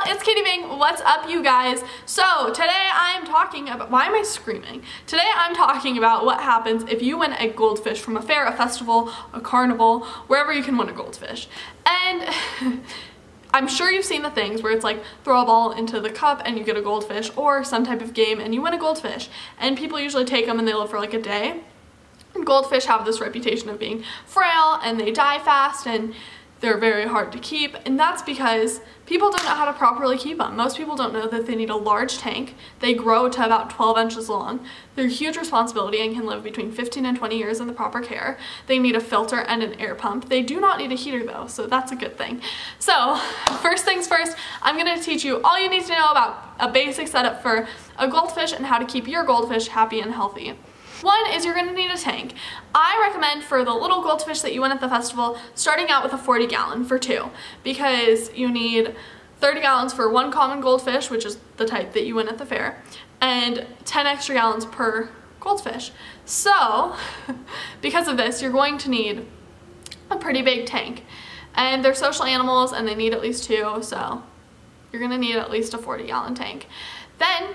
y'all, it's Katy Bing. What's up, you guys? So today I'm talking about, why am I screaming? Today I'm talking about what happens if you win a goldfish from a fair, a festival, a carnival, wherever you can win a goldfish. And I'm sure you've seen the things where it's like throw a ball into the cup and you get a goldfish, or some type of game and you win a goldfish. And people usually take them and they live for like a day. And goldfish have this reputation of being frail and they die fast and they're very hard to keep, and that's because people don't know how to properly keep them. Most people don't know that they need a large tank. They grow to about 12 inches long. They're a huge responsibility and can live between 15 and 20 years in the proper care. They need a filter and an air pump. They do not need a heater though, so that's a good thing. So first things first, I'm gonna teach you all you need to know about a basic setup for a goldfish and how to keep your goldfish happy and healthy. One is you're going to need a tank. I recommend for the little goldfish that you win at the festival, starting out with a 40-gallon for two, because you need 30 gallons for one common goldfish, which is the type that you win at the fair, and 10 extra gallons per goldfish. So because of this, you're going to need a pretty big tank, and they're social animals and they need at least two, so you're going to need at least a 40-gallon tank. Then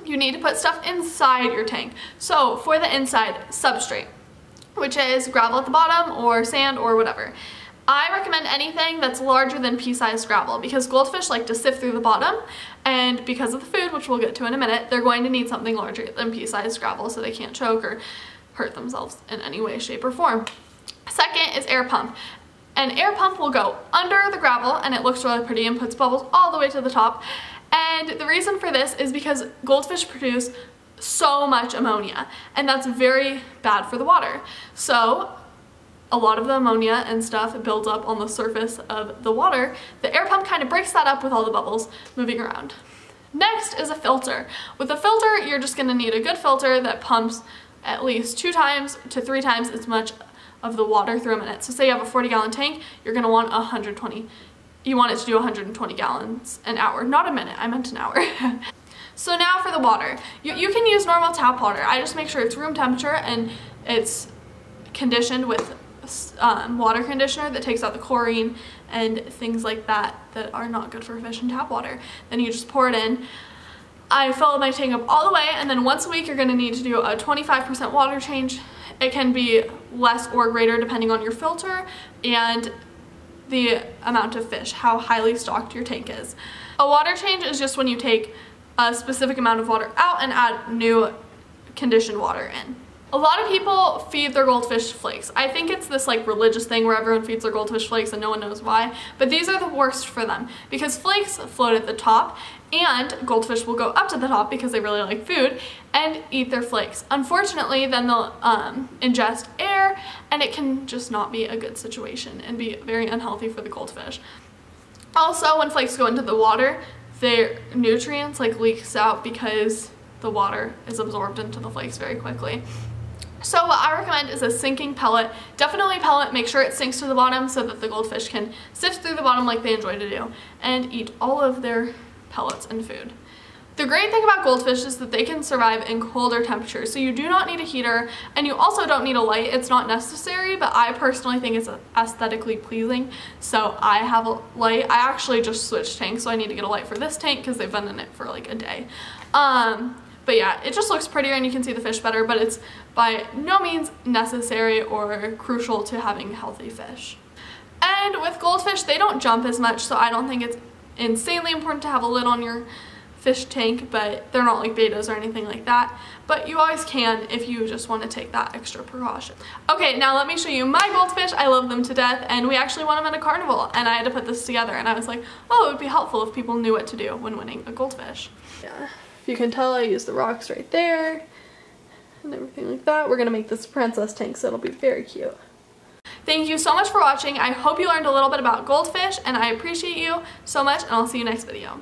you need to put stuff inside your tank. So for the inside, substrate, which is gravel at the bottom or sand or whatever. I recommend anything that's larger than pea-sized gravel, because goldfish like to sift through the bottom, and because of the food, which we'll get to in a minute, they're going to need something larger than pea-sized gravel so they can't choke or hurt themselves in any way, shape, or form. Second is air pump. An air pump will go under the gravel and it looks really pretty and puts bubbles all the way to the top. And the reason for this is because goldfish produce so much ammonia, and that's very bad for the water. So a lot of the ammonia and stuff builds up on the surface of the water. The air pump kind of breaks that up with all the bubbles moving around. Next is a filter. With a filter, you're just going to need a good filter that pumps at least 2 times to 3 times as much of the water through a minute. So say you have a 40-gallon tank, you're going to want 120. You want it to do 120 gallons an hour, not a minute, I meant an hour. So now for the water. You can use normal tap water. I just make sure it's room temperature and it's conditioned with water conditioner that takes out the chlorine and things like that that are not good for fish in tap water. Then you just pour it in. I fill my tank up all the way, and then once a week you're going to need to do a 25% water change. It can be less or greater depending on your filter and the amount of fish, how highly stocked your tank is. A water change is just when you take a specific amount of water out and add new conditioned water in. A lot of people feed their goldfish flakes. I think it's this like religious thing where everyone feeds their goldfish flakes and no one knows why, but these are the worst for them because flakes float at the top and goldfish will go up to the top because they really like food and eat their flakes. Unfortunately, then they'll ingest air and it can just not be a good situation and be very unhealthy for the goldfish. Also, when flakes go into the water, their nutrients like leaks out because the water is absorbed into the flakes very quickly. So what I recommend is a sinking pellet. Definitely pellet, make sure it sinks to the bottom so that the goldfish can sift through the bottom like they enjoy to do and eat all of their pellets and food. The great thing about goldfish is that they can survive in colder temperatures, so you do not need a heater and you also don't need a light. It's not necessary, but I personally think it's aesthetically pleasing, so I have a light. I actually just switched tanks, so I need to get a light for this tank because they've been in it for like a day. But yeah, it just looks prettier and you can see the fish better, but it's by no means necessary or crucial to having healthy fish. And with goldfish, they don't jump as much, so I don't think it's insanely important to have a lid on your fish tank, but they're not like betas or anything like that. But you always can if you just want to take that extra precaution. Okay, now let me show you my goldfish. I love them to death, and we actually won them at a carnival, and I had to put this together, and I was like, oh, it would be helpful if people knew what to do when winning a goldfish. Yeah. If you can tell, I use the rocks right there and everything like that. We're gonna make this princess tank, so it'll be very cute. Thank you so much for watching. I hope you learned a little bit about goldfish, and I appreciate you so much, and I'll see you next video.